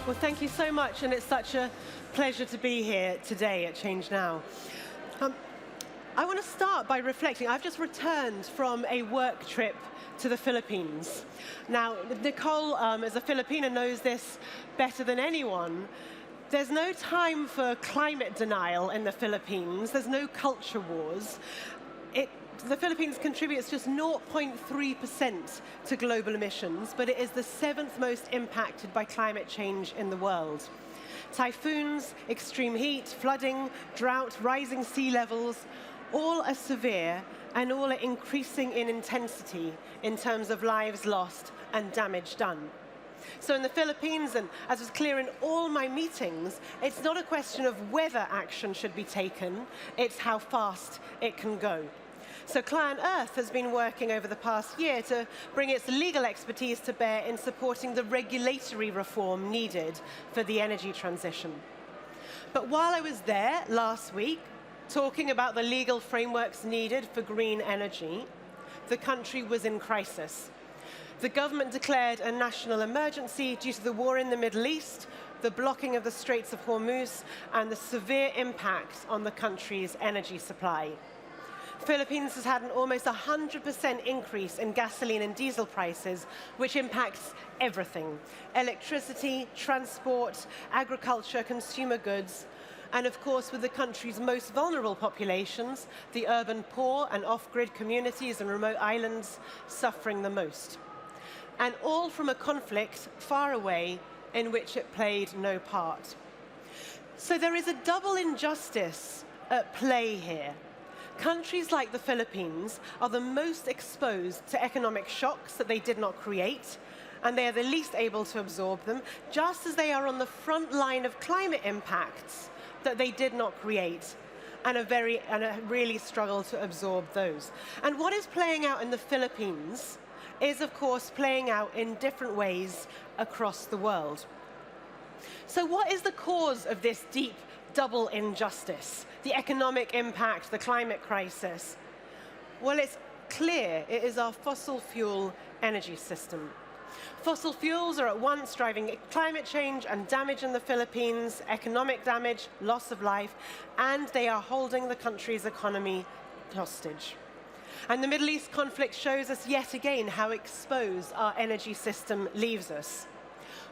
Well, thank you so much, and it's such a pleasure to be here today at Change Now. I want to start by reflecting. I've just returned from a work trip to the Philippines. Now, Nicole, as a Filipina, knows this better than anyone. There's no time for climate denial in the Philippines. There's no culture wars. The Philippines contributes just 0.3% to global emissions, but it is the 7th most impacted by climate change in the world. Typhoons, extreme heat, flooding, drought, rising sea levels, all are severe and all are increasing in intensity in terms of lives lost and damage done. So in the Philippines, and as was clear in all my meetings, it's not a question of whether action should be taken, it's how fast it can go. So Client Earth has been working over the past year to bring its legal expertise to bear in supporting the regulatory reform needed for the energy transition. But while I was there last week, talking about the legal frameworks needed for green energy, the country was in crisis. The government declared a national emergency due to the war in the Middle East, the blocking of the Straits of Hormuz, and the severe impact on the country's energy supply. Philippines has had an almost 100% increase in gasoline and diesel prices, which impacts everything: electricity, transport, agriculture, consumer goods, and of course, with the country's most vulnerable populations, the urban poor and off-grid communities and remote islands suffering the most. And all from a conflict far away in which it played no part. So there is a double injustice at play here. Countries like the Philippines are the most exposed to economic shocks that they did not create, and they are the least able to absorb them, just as they are on the front line of climate impacts that they did not create, and really struggle to absorb those. And what is playing out in the Philippines is, of course, playing out in different ways across the world. So what is the cause of this deep double injustice? The economic impact, the climate crisis? Well, it's clear it is our fossil fuel energy system. Fossil fuels are at once driving climate change and damage in the Philippines, economic damage, loss of life, and they are holding the country's economy hostage. And the Middle East conflict shows us yet again how exposed our energy system leaves us.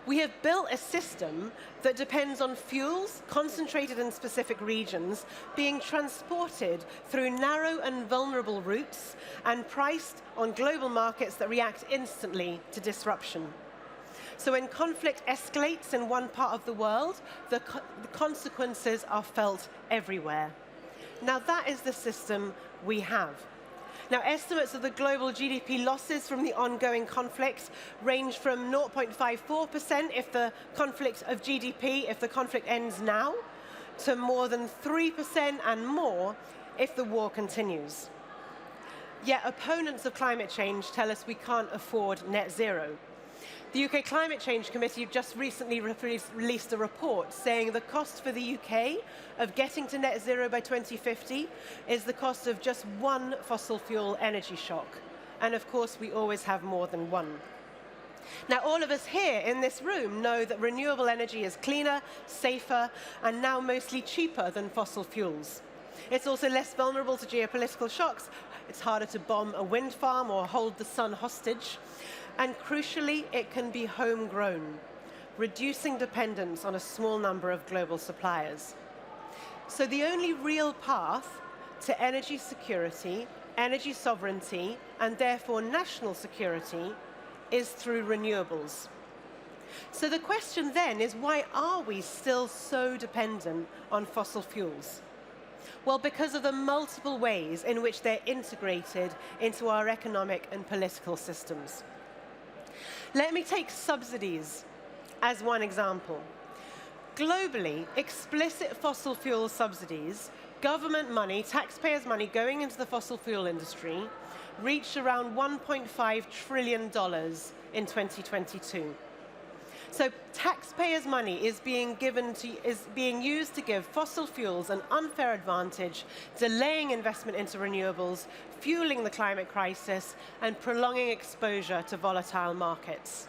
We have built a system that depends on fuels concentrated in specific regions being transported through narrow and vulnerable routes and priced on global markets that react instantly to disruption. So when conflict escalates in one part of the world, the consequences are felt everywhere. Now that is the system we have. Now, estimates of the global GDP losses from the ongoing conflict range from 0.54% if the conflict of GDP, if the conflict ends now, to more than 3% and more if the war continues. Yet opponents of climate change tell us we can't afford net zero. The UK Climate Change Committee just recently released a report saying the cost for the UK of getting to net zero by 2050 is the cost of just one fossil fuel energy shock. And of course, we always have more than one. Now, all of us here in this room know that renewable energy is cleaner, safer, and now mostly cheaper than fossil fuels. It's also less vulnerable to geopolitical shocks. It's harder to bomb a wind farm or hold the sun hostage. And crucially, it can be homegrown, reducing dependence on a small number of global suppliers. So the only real path to energy security, energy sovereignty, and therefore national security is through renewables. So the question then is, why are we still so dependent on fossil fuels? Well, because of the multiple ways in which they're integrated into our economic and political systems. Let me take subsidies as one example. Globally, explicit fossil fuel subsidies, government money, taxpayers' money going into the fossil fuel industry, reached around $1.5 trillion in 2022. So taxpayers' money is being used to give fossil fuels an unfair advantage, delaying investment into renewables, fueling the climate crisis, and prolonging exposure to volatile markets.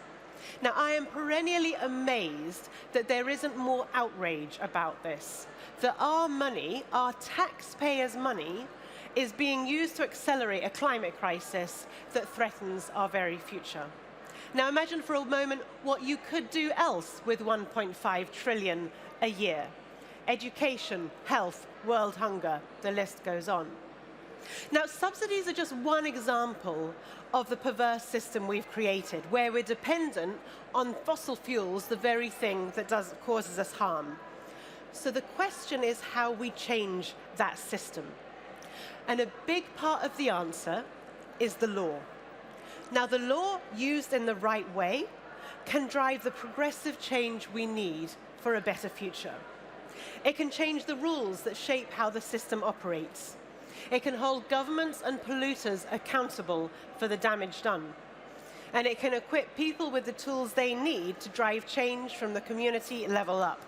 Now, I am perennially amazed that there isn't more outrage about this, that our money, our taxpayers' money, is being used to accelerate a climate crisis that threatens our very future. Now, imagine for a moment what you could do else with 1.5 trillion a year. Education, health, world hunger, the list goes on. Now, subsidies are just one example of the perverse system we've created, where we're dependent on fossil fuels, the very thing that causes us harm. So the question is how we change that system. And a big part of the answer is the law. Now, the law, used in the right way, can drive the progressive change we need for a better future. It can change the rules that shape how the system operates. It can hold governments and polluters accountable for the damage done. And it can equip people with the tools they need to drive change from the community level up.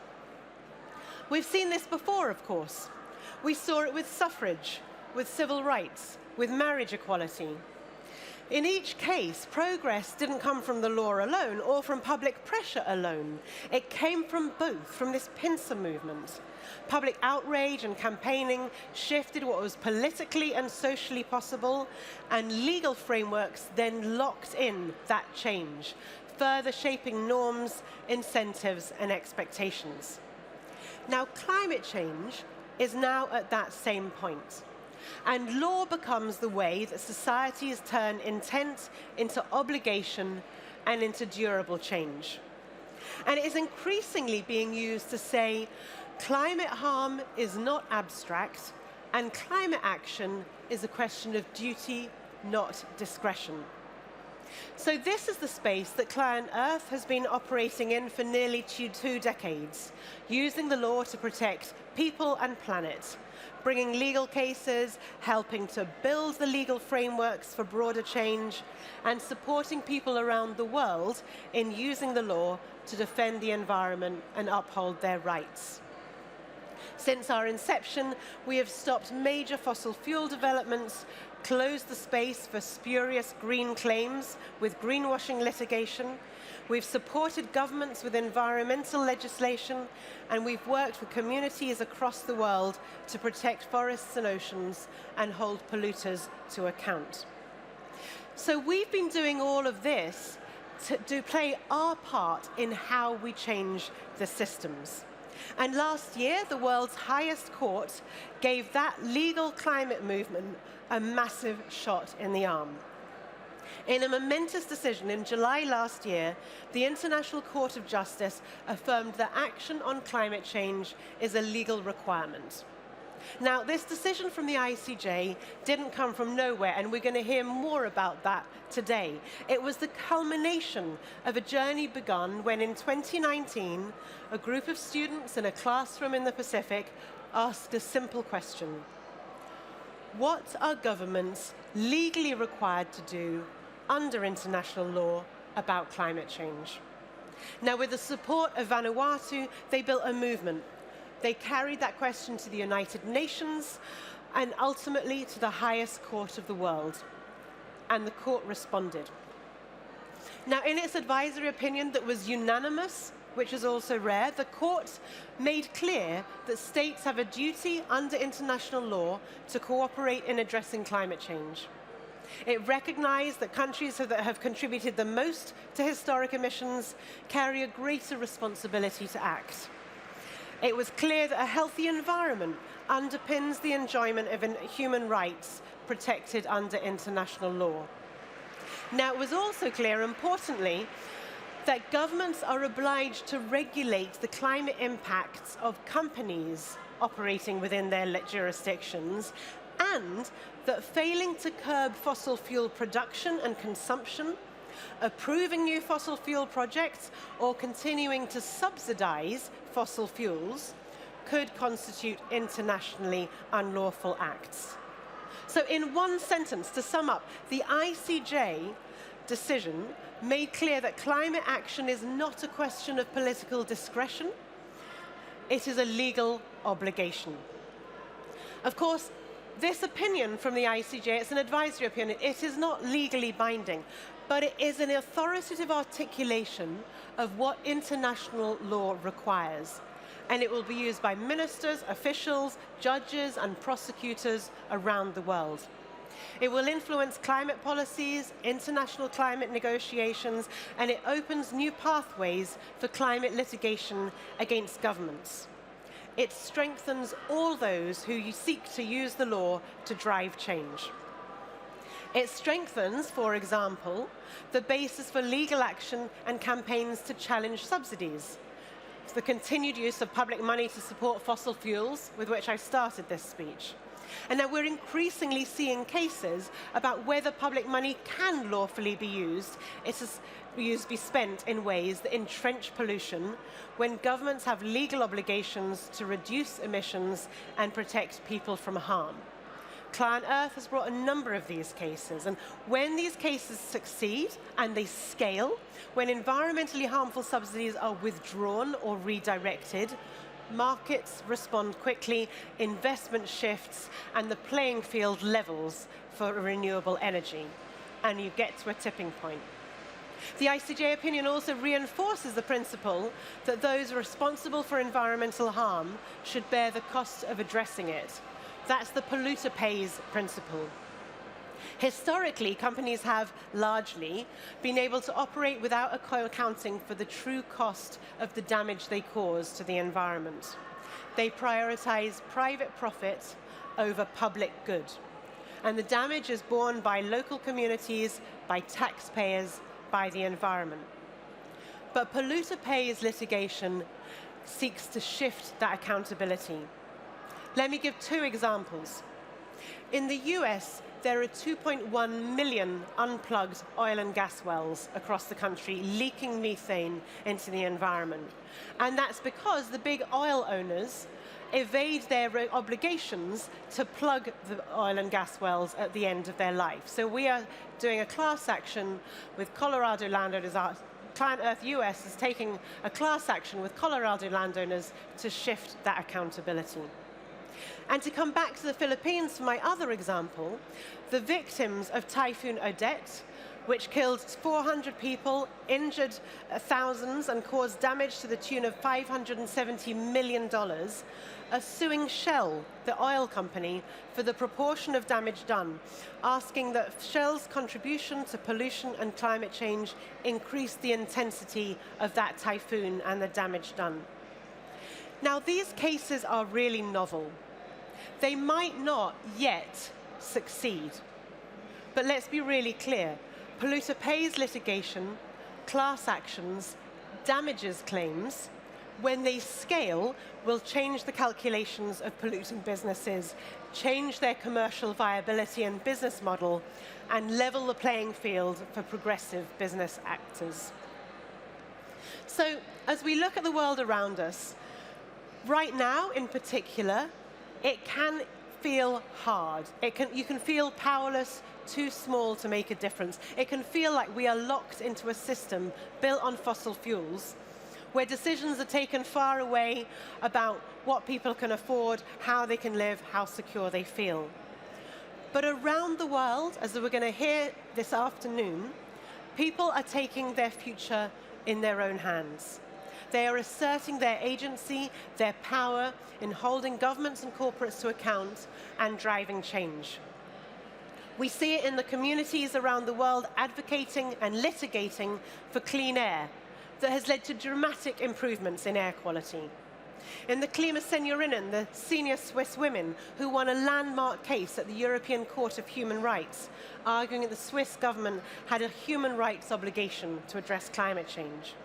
We've seen this before, of course. We saw it with suffrage, with civil rights, with marriage equality. In each case, progress didn't come from the law alone or from public pressure alone. It came from both, from this pincer movement. Public outrage and campaigning shifted what was politically and socially possible, and legal frameworks then locked in that change, further shaping norms, incentives, and expectations. Now, climate change is now at that same point. And law becomes the way that societies turn intent into obligation and into durable change. And it is increasingly being used to say climate harm is not abstract, and climate action is a question of duty, not discretion. So this is the space that Client Earth has been operating in for nearly 2 decades, using the law to protect people and planet, bringing legal cases, helping to build the legal frameworks for broader change, and supporting people around the world in using the law to defend the environment and uphold their rights. Since our inception, we have stopped major fossil fuel developments, closed the space for spurious green claims with greenwashing litigation. We've supported governments with environmental legislation, and we've worked with communities across the world to protect forests and oceans and hold polluters to account. So we've been doing all of this to play our part in how we change the systems. And last year, the world's highest court gave that legal climate movement a massive shot in the arm. In a momentous decision in July last year, the International Court of Justice affirmed that action on climate change is a legal requirement. Now, this decision from the ICJ didn't come from nowhere, and we're going to hear more about that today. It was the culmination of a journey begun when, in 2019, a group of students in a classroom in the Pacific asked a simple question: what are governments legally required to do under international law about climate change? Now, with the support of Vanuatu, they built a movement. They carried that question to the United Nations and ultimately to the highest court of the world. And the court responded. Now, in its advisory opinion that was unanimous, which is also rare, the court made clear that states have a duty under international law to cooperate in addressing climate change. It recognized that countries that have contributed the most to historic emissions carry a greater responsibility to act. It was clear that a healthy environment underpins the enjoyment of human rights protected under international law. Now, it was also clear, importantly, that governments are obliged to regulate the climate impacts of companies operating within their jurisdictions, and that failing to curb fossil fuel production and consumption, approving new fossil fuel projects, or continuing to subsidize fossil fuels could constitute internationally unlawful acts. So in one sentence, to sum up, the ICJ decision made clear that climate action is not a question of political discretion. It is a legal obligation. Of course, this opinion from the ICJ, it's an advisory opinion, it is not legally binding, but it is an authoritative articulation of what international law requires, and it will be used by ministers, officials, judges, and prosecutors around the world. It will influence climate policies, international climate negotiations, and it opens new pathways for climate litigation against governments. It strengthens all those who seek to use the law to drive change. It strengthens, for example, the basis for legal action and campaigns to challenge subsidies, the continued use of public money to support fossil fuels, with which I started this speech. And now we're increasingly seeing cases about whether public money can lawfully be used. Be spent in ways that entrench pollution when governments have legal obligations to reduce emissions and protect people from harm. Clarke has brought a number of these cases, and when these cases succeed and they scale, when environmentally harmful subsidies are withdrawn or redirected, markets respond quickly, investment shifts, and the playing field levels for renewable energy, and you get to a tipping point. The ICJ opinion also reinforces the principle that those responsible for environmental harm should bear the cost of addressing it. That's the polluter pays principle. Historically, companies have largely been able to operate without accounting for the true cost of the damage they cause to the environment. They prioritize private profit over public good. And the damage is borne by local communities, by taxpayers, by the environment. But polluter pays litigation seeks to shift that accountability. Let me give two examples. In the US, there are 2.1 million unplugged oil and gas wells across the country, leaking methane into the environment. And that's because the big oil owners evade their obligations to plug the oil and gas wells at the end of their life. So we are doing a class action with Colorado landowners. Clarke US is taking a class action with Colorado landowners to shift that accountability. And to come back to the Philippines for my other example, the victims of Typhoon Odette, which killed 400 people, injured thousands, and caused damage to the tune of $570 million, are suing Shell, the oil company, for the proportion of damage done, asking that Shell's contribution to pollution and climate change increase the intensity of that typhoon and the damage done. Now, these cases are really novel. They might not yet succeed. But let's be really clear. Polluter pays litigation, class actions, damages claims, when they scale, will change the calculations of polluting businesses, change their commercial viability and business model, and level the playing field for progressive business actors. So, as we look at the world around us, right now in particular, it can feel hard. You can feel powerless, too small to make a difference. It can feel like we are locked into a system built on fossil fuels, where decisions are taken far away about what people can afford, how they can live, how secure they feel. But around the world, as we're going to hear this afternoon, people are taking their future in their own hands. They are asserting their agency, their power in holding governments and corporates to account and driving change. We see it in the communities around the world advocating and litigating for clean air that has led to dramatic improvements in air quality. In the Klimaseniorinnen, the senior Swiss women who won a landmark case at the European Court of Human Rights, arguing that the Swiss government had a human rights obligation to address climate change.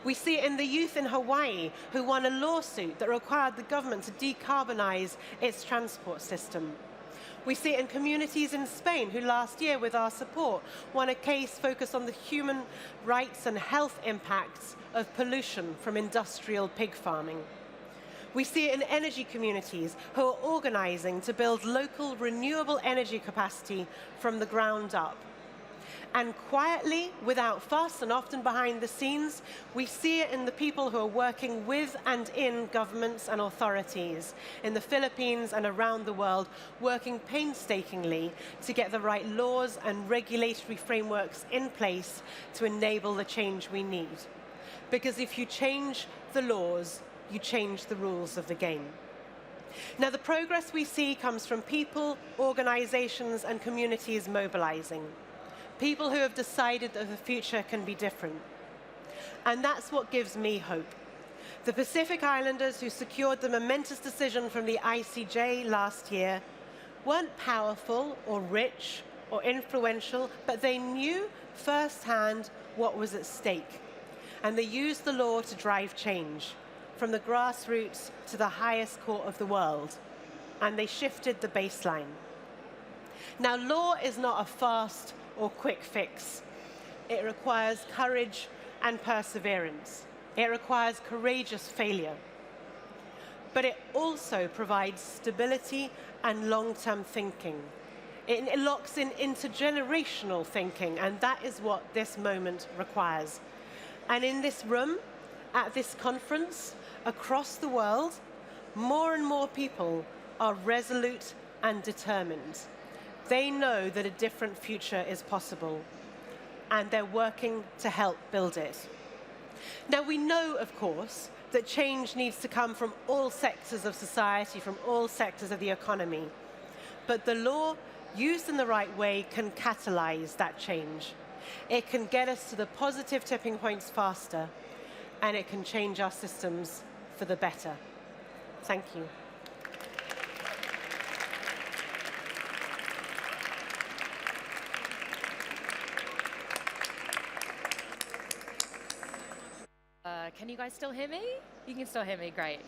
We see it in the youth in Hawaii who won a lawsuit that required the government to decarbonize its transport system. We see it in communities in Spain who last year, with our support, won a case focused on the human rights and health impacts of pollution from industrial pig farming. We see it in energy communities who are organizing to build local renewable energy capacity from the ground up. And quietly, without fuss, and often behind the scenes, we see it in the people who are working with and in governments and authorities in the Philippines and around the world, working painstakingly to get the right laws and regulatory frameworks in place to enable the change we need. Because if you change the laws, you change the rules of the game. Now, the progress we see comes from people, organizations, and communities mobilizing. People who have decided that the future can be different. And that's what gives me hope. The Pacific Islanders who secured the momentous decision from the ICJ last year weren't powerful or rich or influential, but they knew firsthand what was at stake. And they used the law to drive change, from the grassroots to the highest court of the world. And they shifted the baseline. Now, law is not a fast or quick fix. It requires courage and perseverance. It requires courageous failure. But it also provides stability and long-term thinking. It locks in intergenerational thinking, and that is what this moment requires. And in this room, at this conference, across the world, more and more people are resolute and determined. They know that a different future is possible, and they're working to help build it. Now, we know, of course, that change needs to come from all sectors of society, from all sectors of the economy. But the law, used in the right way, can catalyze that change. It can get us to the positive tipping points faster, and it can change our systems for the better. Thank you. Can you guys still hear me? You can still hear me, great.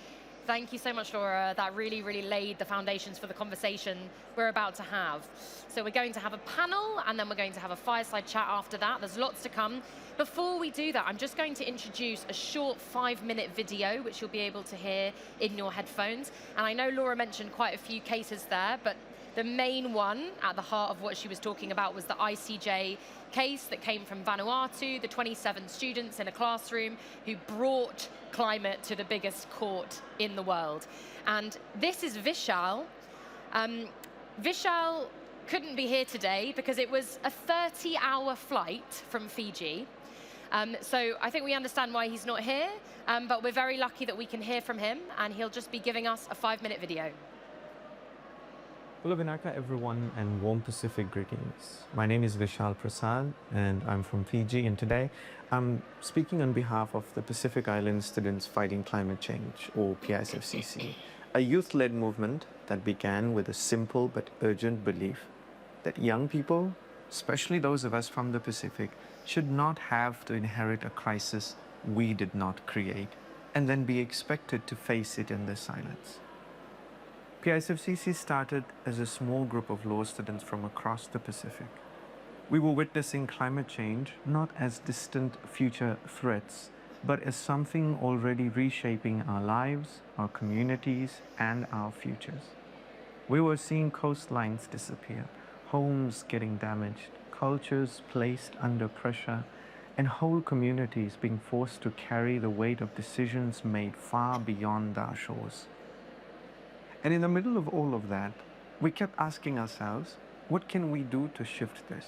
Thank you so much, Laura. That really, really laid the foundations for the conversation we're about to have. So we're going to have a panel, and then we're going to have a fireside chat after that. There's lots to come. Before we do that, I'm just going to introduce a short 5-minute video, which you'll be able to hear in your headphones. And I know Laura mentioned quite a few cases there, but the main one at the heart of what she was talking about was the ICJ case that came from Vanuatu, the 27 students in a classroom who brought climate to the biggest court in the world. And this is Vishal. Vishal couldn't be here today because it was a 30-hour flight from Fiji. So I think we understand why he's not here, but we're very lucky that we can hear from him, and he'll just be giving us a 5-minute video. Hello, Vinaka, everyone, and warm Pacific greetings. My name is Vishal Prasad, and I'm from Fiji, and today I'm speaking on behalf of the Pacific Island Students Fighting Climate Change, or PISFCC, a youth-led movement that began with a simple but urgent belief that young people, especially those of us from the Pacific, should not have to inherit a crisis we did not create and then be expected to face it in their silence. PISFCC started as a small group of law students from across the Pacific. We were witnessing climate change not as distant future threats, but as something already reshaping our lives, our communities, and our futures. We were seeing coastlines disappear, homes getting damaged, cultures placed under pressure, and whole communities being forced to carry the weight of decisions made far beyond our shores. And in the middle of all of that, we kept asking ourselves, what can we do to shift this?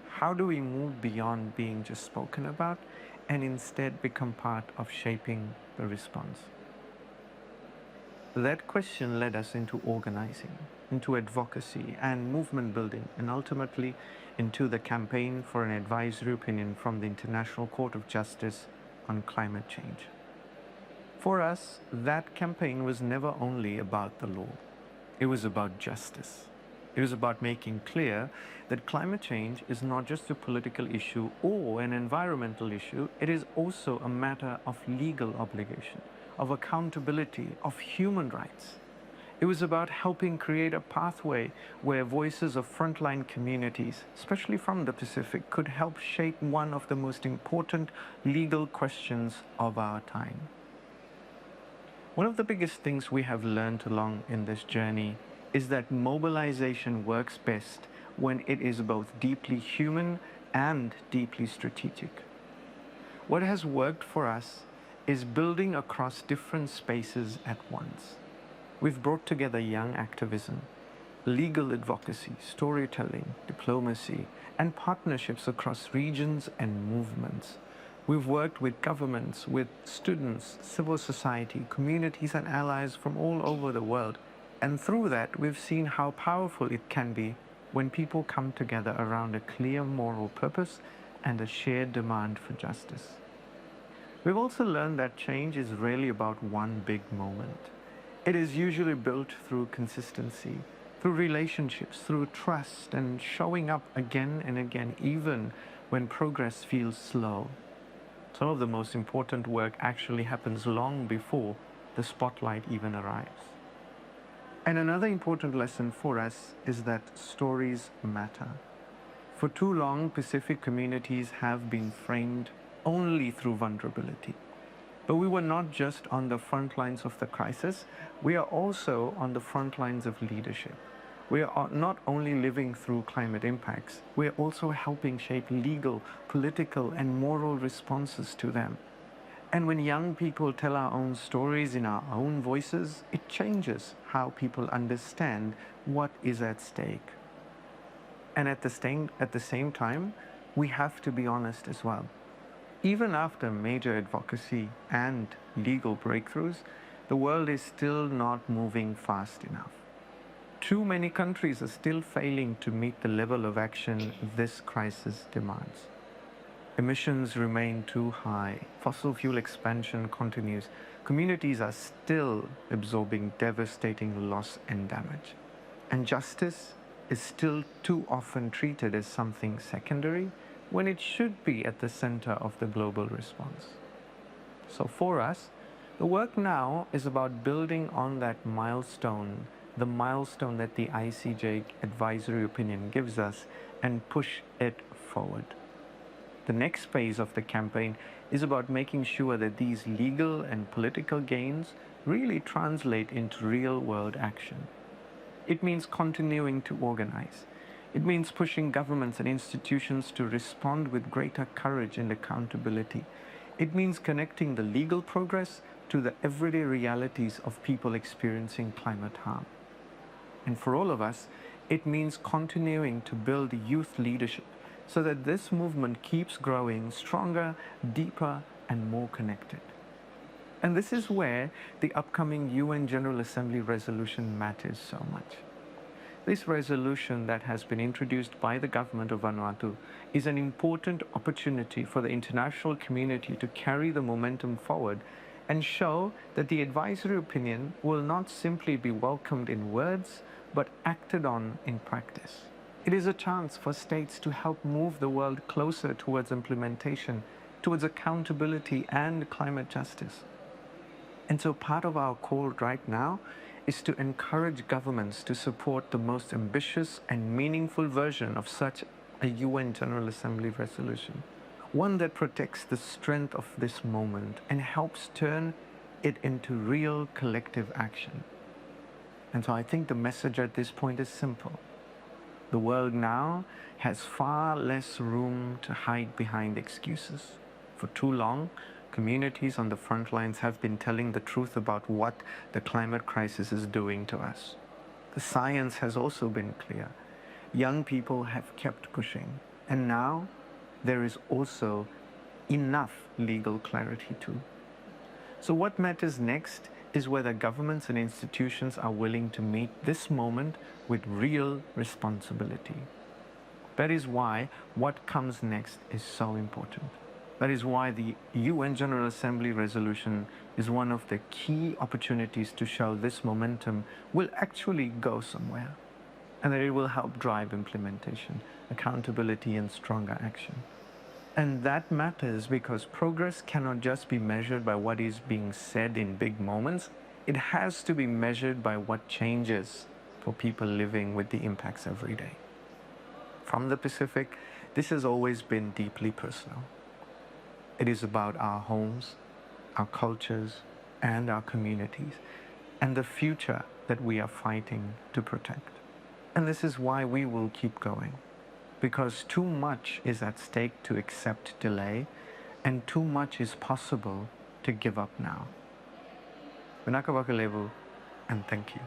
How do we move beyond being just spoken about and instead become part of shaping the response? That question led us into organizing, into advocacy and movement building, and ultimately into the campaign for an advisory opinion from the International Court of Justice on climate change. For us, that campaign was never only about the law. It was about justice. It was about making clear that climate change is not just a political issue or an environmental issue, it is also a matter of legal obligation, of accountability, of human rights. It was about helping create a pathway where voices of frontline communities, especially from the Pacific, could help shape one of the most important legal questions of our time. One of the biggest things we have learned along in this journey is that mobilization works best when it is both deeply human and deeply strategic. What has worked for us is building across different spaces at once. We've brought together young activism, legal advocacy, storytelling, diplomacy, and partnerships across regions and movements. We've worked with governments, with students, civil society, communities, and allies from all over the world. And through that, we've seen how powerful it can be when people come together around a clear moral purpose and a shared demand for justice. We've also learned that change is rarely about one big moment. It is usually built through consistency, through relationships, through trust, and showing up again and again, even when progress feels slow. Some of the most important work actually happens long before the spotlight even arrives. And another important lesson for us is that stories matter. For too long, Pacific communities have been framed only through vulnerability. But we were not just on the front lines of the crisis, we are also on the front lines of leadership. We are not only living through climate impacts, we are also helping shape legal, political, and moral responses to them. And when young people tell our own stories in our own voices, it changes how people understand what is at stake. And at the same time, we have to be honest as well. Even after major advocacy and legal breakthroughs, the world is still not moving fast enough. Too many countries are still failing to meet the level of action this crisis demands. Emissions remain too high, fossil fuel expansion continues, communities are still absorbing devastating loss and damage, and justice is still too often treated as something secondary when it should be at the center of the global response. So for us, the work now is about building on that milestone, the milestone that the ICJ advisory opinion gives us, and push it forward. The next phase of the campaign is about making sure that these legal and political gains really translate into real-world action. It means continuing to organize. It means pushing governments and institutions to respond with greater courage and accountability. It means connecting the legal progress to the everyday realities of people experiencing climate harm. And for all of us, it means continuing to build youth leadership so that this movement keeps growing stronger, deeper, and more connected. And this is where the upcoming UN General Assembly resolution matters so much. This resolution that has been introduced by the government of Vanuatu is an important opportunity for the international community to carry the momentum forward and show that the advisory opinion will not simply be welcomed in words, but acted on in practice. It is a chance for states to help move the world closer towards implementation, towards accountability and climate justice. And so part of our call right now is to encourage governments to support the most ambitious and meaningful version of such a UN General Assembly resolution, one that protects the strength of this moment and helps turn it into real collective action. And so I think the message at this point is simple. The world now has far less room to hide behind excuses. For too long, communities on the front lines have been telling the truth about what the climate crisis is doing to us. The science has also been clear. Young people have kept pushing. And now there is also enough legal clarity too. So what matters next is whether governments and institutions are willing to meet this moment with real responsibility. That is why what comes next is so important. That is why the UN General Assembly resolution is one of the key opportunities to show this momentum will actually go somewhere, and that it will help drive implementation, accountability, and stronger action. And that matters because progress cannot just be measured by what is being said in big moments. It has to be measured by what changes for people living with the impacts every day. From the Pacific, this has always been deeply personal. It is about our homes, our cultures, and our communities, and the future that we are fighting to protect. And this is why we will keep going, because too much is at stake to accept delay, and too much is possible to give up now. Vinaka Vakalevu, and thank you.